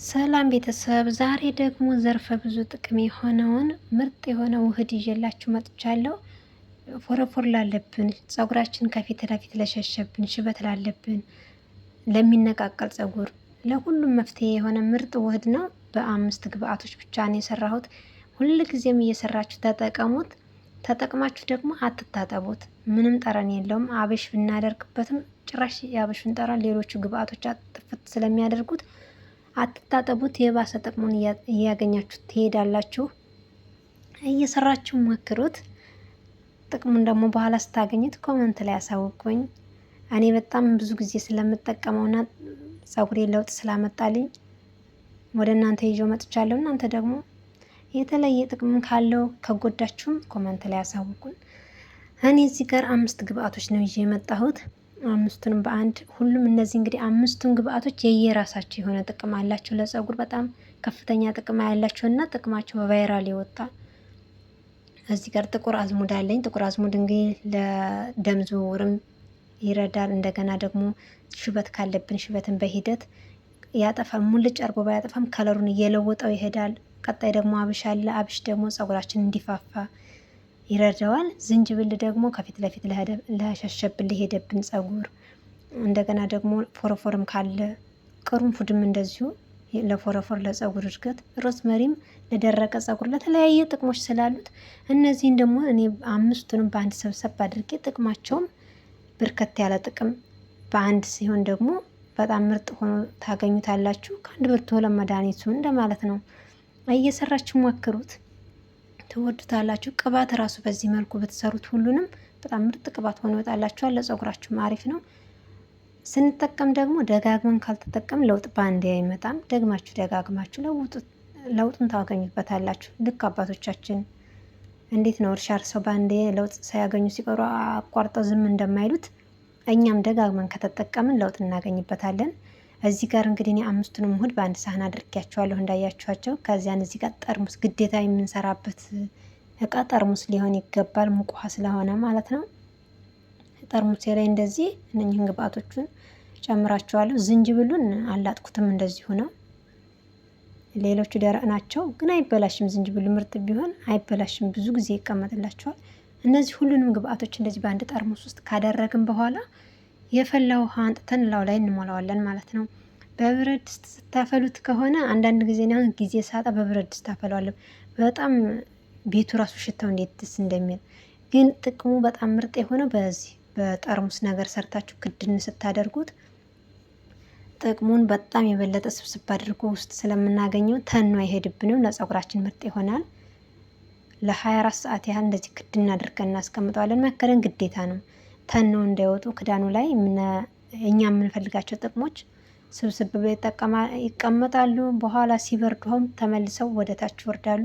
ሰላም ቤተሰብ፣ ዛሬ ደግሞ ዘርፈ ብዙ ጥቅም የሆነውን ምርጥ የሆነ ውህድ ይዤላችሁ መጥቻለሁ። ፎረፎር ላለብን ፀጉራችን ከፊት ለፊት ለሸሸብን፣ ሽበት ላለብን፣ ለሚነቃቀል ፀጉር፣ ለሁሉም መፍትሄ የሆነ ምርጥ ውህድ ነው። በ5 ግብአቶች ብቻ ነው የሰራሁት። ሁልጊዜም እየሰራችሁ ተጠቀሙት። ተጠቅማችሁ ደግሞ አትታጠቡት። ምንም ጠረን የለውም። አብሽ ብናደርግበትም ጭራሽ የአብሹን ጠረን ሌሎቹ ግብአቶች አጥፍት ስለሚያደርጉት አትታጠቡት። የባሰ ጥቅሙን እያገኛችሁ ትሄዳላችሁ። እየሰራችሁ ሞክሩት። ጥቅሙን ደግሞ በኋላ ስታገኙት ኮመንት ላይ አሳውቁኝ። እኔ በጣም ብዙ ጊዜ ስለምጠቀመውና ፀጉሬ ለውጥ ስላመጣልኝ ወደ እናንተ ይዤው መጥቻለሁ። እናንተ ደግሞ የተለየ ጥቅም ካለው ከጎዳችሁም ኮመንት ላይ አሳውቁን። እኔ እዚህ ጋር 5 ግብአቶች ነው ይዤ የመጣሁት። አምስቱንም በአንድ ሁሉም እነዚህ እንግዲህ 5ቱን ግብአቶች የየራሳቸው የሆነ ጥቅም አላቸው። ለፀጉር በጣም ከፍተኛ ጥቅም ያላቸው እና ጥቅማቸው በቫይራል የወጣ። እዚህ ጋር ጥቁር አዝሙድ አለኝ። ጥቁር አዝሙድ እንግዲህ ለደም ዝውውርም ይረዳል። እንደገና ደግሞ ሽበት ካለብን ሽበትን በሂደት ያጠፋል። ሙልጭ አርጎ ባያጠፋም ከለሩን እየለወጠው ይሄዳል። ቀጣይ ደግሞ አብሽ አለ። አብሽ ደግሞ ፀጉራችን እንዲፋፋ ይረዳዋል። ዝንጅብል ደግሞ ከፊት ለፊት ለሸሸብን ለሄደብን ፀጉር፣ እንደገና ደግሞ ፎረፎርም ካለ፣ ቅርንፉድም እንደዚሁ ለፎረፎር ለፀጉር እድገት፣ ሮዝመሪም ለደረቀ ፀጉር፣ ለተለያየ ጥቅሞች ስላሉት እነዚህን ደግሞ እኔ 5ቱንም በአንድ ሰብሰብ አድርጌ ጥቅማቸውም በርከት ያለ ጥቅም በአንድ ሲሆን ደግሞ በጣም ምርጥ ሆኖ ታገኙታላችሁ። ከአንድ ብርቱ ለመድኃኒቱ እንደማለት ነው። እየሰራችሁ ሞክሩት። ትወዱታላችሁ። ቅባት ራሱ በዚህ መልኩ ብትሰሩት ሁሉንም በጣም ምርጥ ቅባት ሆኖ ይወጣላችኋል። ለፀጉራችሁም አሪፍ ነው። ስንጠቀም ደግሞ ደጋግመን ካልተጠቀም ለውጥ በአንዴ አይመጣም። ደግማችሁ ደጋግማችሁ ለውጡን ታገኙበታላችሁ። ልክ አባቶቻችን እንዴት ነው እርሻ አርሰው በአንዴ ለውጥ ሳያገኙ ሲቀሩ አቋርጠው ዝም እንደማይሉት እኛም ደጋግመን ከተጠቀምን ለውጥ እናገኝበታለን። እዚህ ጋር እንግዲህ እኔ 5ቱንም ውህድ በአንድ ሳህን አድርጌያቸዋለሁ እንዳያችኋቸው። ከዚያን እዚህ ጋር ጠርሙስ ግዴታ የምንሰራበት እቃ ጠርሙስ ሊሆን ይገባል፣ ሙቅ ውሃ ስለሆነ ማለት ነው። ጠርሙስ ላይ እንደዚህ እነኝህን ግብአቶቹን ጨምራቸዋለሁ። ዝንጅብሉን አላጥኩትም፣ እንደዚሁ ነው። ሌሎቹ ደረቅ ናቸው ግን አይበላሽም። ዝንጅብሉ ምርጥ ቢሆን አይበላሽም፣ ብዙ ጊዜ ይቀመጥላቸዋል። እነዚህ ሁሉንም ግብአቶች እንደዚህ በአንድ ጠርሙስ ውስጥ ካደረግን በኋላ የፈላ ውሃ አንጥተን ላው ላይ እንሞላዋለን ማለት ነው። በብረት ድስት ስታፈሉት ከሆነ አንዳንድ ጊዜ ነው ጊዜ ሳጣ በብረት ድስት አፈለዋለሁ። በጣም ቤቱ ራሱ ሽታው እንዴት ደስ እንደሚል። ግን ጥቅሙ በጣም ምርጥ የሆነው በዚህ በጠርሙስ ነገር ሰርታችሁ ክድን ስታደርጉት ጥቅሙን በጣም የበለጠ ስብስብ አድርጎ ውስጥ ስለምናገኘው ተኖ አይሄድብንም። ለፀጉራችን ምርጥ ይሆናል። ለ24 ሰዓት ያህል እንደዚህ ክድን አድርገን እናስቀምጠዋለን። መከረን ግዴታ ነው። ተነው እንዳይወጡ ክዳኑ ላይ እኛ የምንፈልጋቸው ጥቅሞች ስብስብ ብለው ይቀመጣሉ። በኋላ ሲበርዱም ተመልሰው ወደ ታች ይወርዳሉ።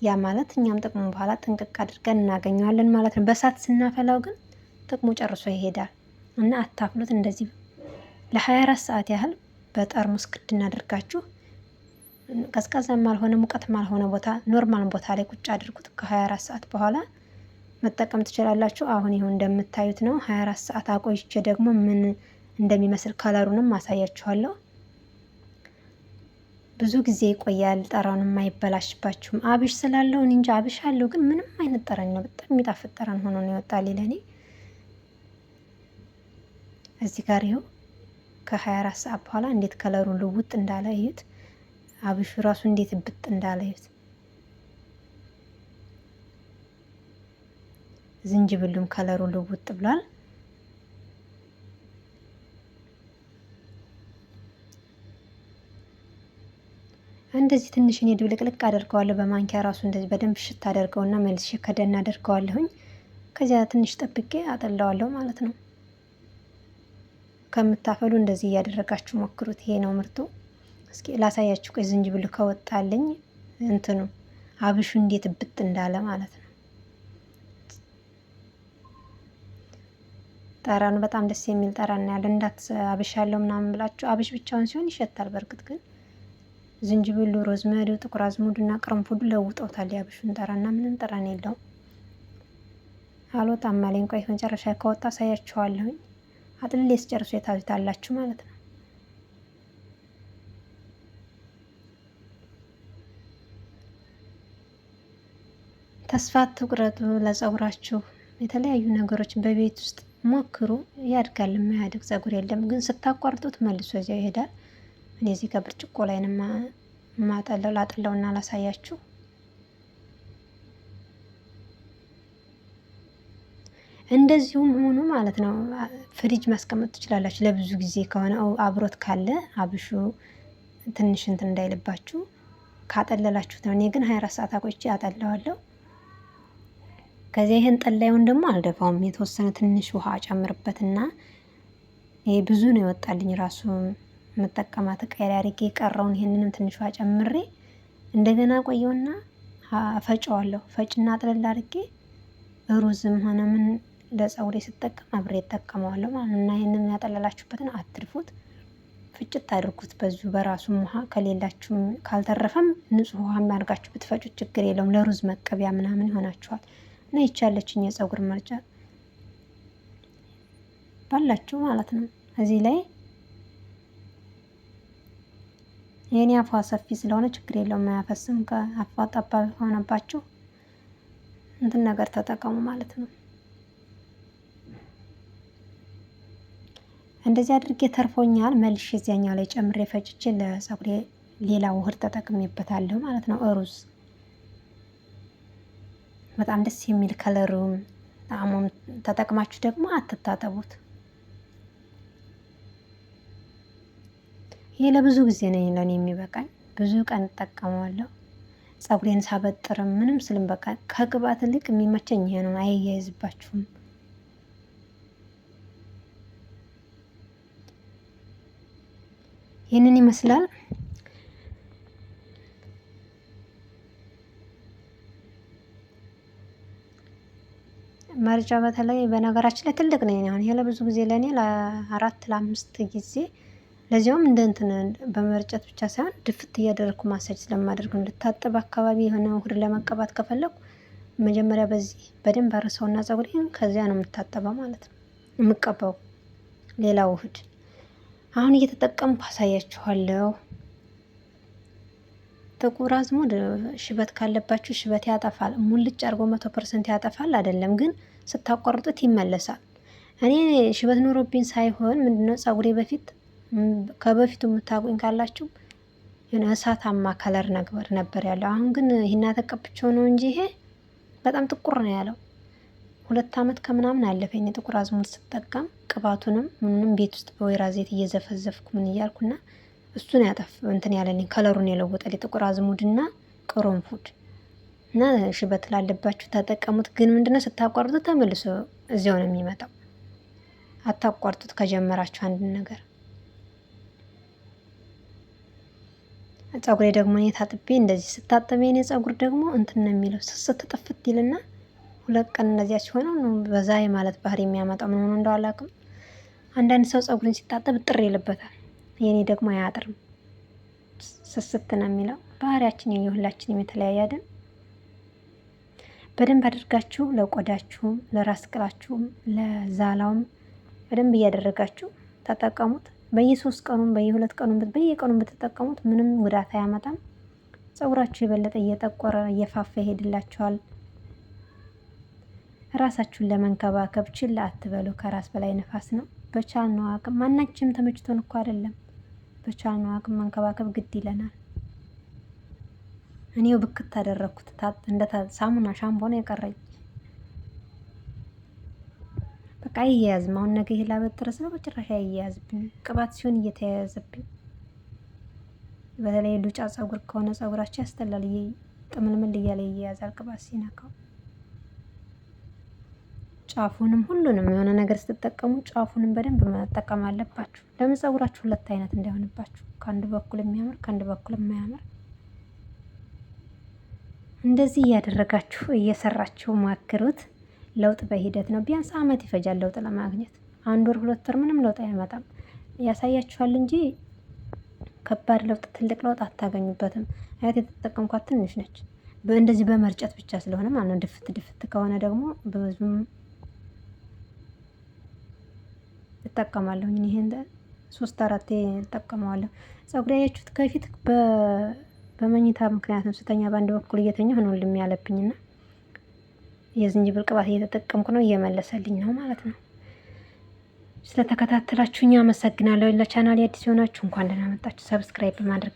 ያ ማለት እኛም ጥቅሙ በኋላ ጥንቅቅ አድርገን እናገኘዋለን ማለት ነው። በእሳት ስናፈላው ግን ጥቅሙ ጨርሶ ይሄዳል እና አታፍሉት። እንደዚህ ለ24 ሰዓት ያህል በጠርሙስ ክድን አድርጋችሁ ቀዝቃዛም አልሆነ ሙቀትም አልሆነ ቦታ ኖርማል ቦታ ላይ ቁጭ አድርጉት። ከ24 ሰዓት በኋላ መጠቀም ትችላላችሁ። አሁን ይሁን እንደምታዩት ነው። 24 ሰዓት አቆይቼ ደግሞ ምን እንደሚመስል ከለሩንም ማሳያችኋለሁ። ብዙ ጊዜ ይቆያል፣ ጠረኑም አይበላሽባችሁም። አብሽ ስላለው እንጂ አብሽ አለው ግን ምንም አይነት ጠረን ነው። በጣም የሚጣፍጥ ጠረን ሆኖ ነው ይወጣል ለኔ። እዚህ ጋር ይኸው ከ24 ሰዓት በኋላ እንዴት ከለሩ ልውጥ እንዳለ እዩት። አብሹ ራሱ እንዴት ብጥ እንዳለ እዩት። ዝንጅብሉም ከለሩ ልውጥ ብሏል። እንደዚህ ትንሽ እኔ ድብልቅልቅ አደርገዋለሁ በማንኪያ ራሱ እንደዚህ በደንብ ሽት አደርገውና መልሼ ከደን አደርገዋለሁኝ። ከዚያ ትንሽ ጠብቄ አጠላዋለሁ ማለት ነው። ከምታፈሉ እንደዚህ እያደረጋችሁ ሞክሩት። ይሄ ነው ምርቱ። እስኪ ላሳያችሁ። ቆይ ዝንጅብሉ ከወጣልኝ እንትኑ አብሹ እንዴት ብጥ እንዳለ ማለት ነው። ጠረኑ በጣም ደስ የሚል ጠረን ያለ አብሽ ያለው ምናምን ብላችሁ አብሽ ብቻውን ሲሆን ይሸታል። በእርግጥ ግን ዝንጅብሉ፣ ሮዝመሪው፣ ጥቁር አዝሙዱና ቅርንፉዱ ለውጠውታል የአብሹን ጠረንና ምንም ጠረን የለውም። አልወጣም አለኝ። ቆይ መጨረሻ ከወጣ አሳያችኋለሁኝ። አጥልሌ ስጨርሱ የታዩታላችሁ ማለት ነው። ተስፋ አትቁረጡ። ለፀጉራችሁ የተለያዩ ነገሮችን በቤት ውስጥ ሞክሩ። ያድጋል። የማያድግ ፀጉር የለም፣ ግን ስታቋርጡት መልሶ እዚያው ይሄዳል። እኔ እዚህ ጋር ብርጭቆ ላይ ነው ማጠለው። ላጥለውና ላሳያችሁ። እንደዚሁም ሆኖ ማለት ነው ፍሪጅ ማስቀመጥ ትችላላችሁ። ለብዙ ጊዜ ከሆነ አብሮት ካለ አብሹ ትንሽ እንትን እንዳይልባችሁ ካጠለላችሁት ነው። እኔ ግን 24 ሰዓት አቆይቼ አጠለዋለሁ። ከዚያ ይሄን ጠላዩን ደግሞ አልደፋውም። የተወሰነ ትንሽ ውሃ ጨምርበትና ይሄ ብዙ ነው ይወጣልኝ ራሱ መጠቀማት ቀሪ አድርጌ የቀረውን ይሄንንም ትንሽ ውሃ ጨምሬ እንደገና ቆየውና ፈጨዋለሁ። ፈጭና አጥለል አድርጌ ሩዝም ሆነ ምን ለፀጉሬ ስጠቀም አብሬ እጠቀመዋለሁ ማለት ነው። እና ይሄንን ያጠለላችሁበትን አትድፉት፣ ፍጭት አድርጉት በዚሁ በራሱም ውሃ። ከሌላችሁም ካልተረፈም ንጹህ ውሃ አድርጋችሁ ብትፈጩት ችግር የለውም። ለሩዝ መቀቢያ ምናምን ይሆናችኋል። እና ይቻለችኝ የፀጉር መርጫ ባላችሁ ማለት ነው። እዚህ ላይ የኔ አፏ ሰፊ ስለሆነ ችግር የለውም አያፈስም። ከአፏ ጠባብ ሆነባችሁ እንትን ነገር ተጠቀሙ ማለት ነው። እንደዚህ አድርጌ ተርፎኛል። መልሼ እዚያኛው ላይ ጨምሬ ፈጭቼ ለፀጉሬ ሌላ ውህድ ተጠቅሜበታለሁ ማለት ነው። ሩዝ በጣም ደስ የሚል ከለሩም ጣዕሙም ተጠቅማችሁ ደግሞ አትታጠቡት። ይሄ ለብዙ ጊዜ ነው ለኔ የሚበቃኝ፣ ብዙ ቀን እጠቀመዋለሁ። ፀጉሬን ሳበጥርም ምንም ስልም በቃ ከቅባት ይልቅ የሚመቸኝ ይሄ ነው። አይያይዝባችሁም። ይህንን ይመስላል። መርጫ በተለይ በነገራችን ላይ ትልቅ ነው። አሁን ይሄ ለብዙ ጊዜ ለኔ ለ4 ለ5 ጊዜ ለዚያውም እንደ እንትን በመርጨት ብቻ ሳይሆን ድፍት እያደረግኩ ማሳጅ ስለማደርግ እንድታጠብ አካባቢ የሆነ ውህድ ለመቀባት ከፈለኩ መጀመሪያ በዚህ በደንብ አርሰውና ፀጉሬን ከዚያ ነው የምታጠበው ማለት ነው የምቀባው ሌላ ውህድ። አሁን እየተጠቀምኩ አሳያችኋለሁ። ጥቁር አዝሙድ ሽበት ካለባችሁ ሽበት ያጠፋል። ሙልጭ አድርጎ 100% ያጠፋል አይደለም፣ ግን ስታቋርጡት ይመለሳል። እኔ ሽበት ኖሮብኝ ሳይሆን ምንድነው ፀጉሬ በፊት ከበፊቱ የምታውቁኝ ካላችሁ የሆነ እሳታማ ከለር ነበር ያለው። አሁን ግን ይሄን ተቀብቼው ነው እንጂ ይሄ በጣም ጥቁር ነው ያለው። 2 ዓመት ከምናምን አለፈኝ ጥቁር አዝሙድ ስጠቀም፣ ቅባቱንም ምንም ቤት ውስጥ በወይራ ዘይት እየዘፈዘፍኩ ምን እያልኩና እሱን ያጠፍ እንትን ያለልኝ ከለሩን የለወጠልኝ ጥቁር አዝሙድና ቅርንፉድ። እና ሽበት ላለባችሁ ተጠቀሙት። ግን ምንድነው ስታቋርጡት ተመልሶ እዚያው ነው የሚመጣው። አታቋርጡት ከጀመራችሁ አንድ ነገር። ፀጉሬ ደግሞ እኔ ታጥቤ እንደዚህ ስታጠበ የኔ ፀጉር ደግሞ እንትን ነው የሚለው ስስት ጥፍት ይልና 2 ቀን እንደዚያ ሲሆነው ነው በዛ የማለት ባህሪ የሚያመጣው። ምን ሆኖ እንደው አላውቅም። አንዳንድ ሰው ፀጉርን ሲታጠብ ጥር ይልበታል። የኔ ደግሞ አያጥርም፣ ስስት ነው የሚለው። ባህሪያችን የሁላችንም የተለያየ አይደል? በደንብ አድርጋችሁ ለቆዳችሁም ለራስ ቅላችሁም ለዛላውም በደንብ እያደረጋችሁ ተጠቀሙት። በየ3 ቀኑም በየ2 ቀኑም በየቀኑም ብትጠቀሙት ምንም ጉዳት አያመጣም። ፀጉራችሁ የበለጠ እየጠቆረ እየፋፋ ይሄድላችኋል። ራሳችሁን ለመንከባከብ ችላ አትበሉ። ከራስ በላይ ነፋስ ነው። በቻልነው አቅም ማናችንም ተመችቶን እኮ አይደለም፣ በቻልነው አቅም መንከባከብ ግድ ይለናል። እኔው ብክት አደረኩት። እንደ ሳሙና ሻምፖ ነው የቀረኝ። በቃ አይያያዝም። አሁን ነገ ይሄ ላበጥር ስለ በጭራሽ አይያያዝብኝ። ቅባት ሲሆን እየተያያዘብኝ፣ በተለይ ሉጫ ፀጉር ከሆነ ፀጉራቸው ያስጠላል። ጥምልምል እያለ ይያያዛል ቅባት ሲነካው። ጫፉንም ሁሉንም የሆነ ነገር ስትጠቀሙ ጫፉንም በደንብ መጠቀም አለባችሁ። ለምን ፀጉራችሁ 2 አይነት እንዳይሆንባችሁ፣ ከአንድ በኩል የሚያምር ከአንድ በኩል የማያምር። እንደዚህ እያደረጋችሁ እየሰራችሁ ሞክሩት። ለውጥ በሂደት ነው። ቢያንስ ዓመት ይፈጃል ለውጥ ለማግኘት። 1 ወር 2 ወር ምንም ለውጥ አይመጣም። ያሳያችኋል እንጂ ከባድ ለውጥ ትልቅ ለውጥ አታገኙበትም። አያት የተጠቀምኳት ትንሽ ነች። እንደዚህ በመርጨት ብቻ ስለሆነ ማለት ነው። ድፍት ከሆነ ደግሞ ብዙም እጠቀማለሁ። ይሄን 3-4 እጠቀመዋለሁ። ፀጉሬ ያያችሁት ከፊት በመኝታ ምክንያት ነው ስተኛ በአንድ በኩል እየተኛሁ ነው ልም ያለብኝና የዝንጅብል ቅባት እየተጠቀምኩ ነው፣ እየመለሰልኝ ነው ማለት ነው። ስለተከታተላችሁኝ አመሰግናለሁ። ለቻናሌ አዲስ የሆናችሁ እንኳን ደህና መጣችሁ። ሰብስክራይብ በማድረግ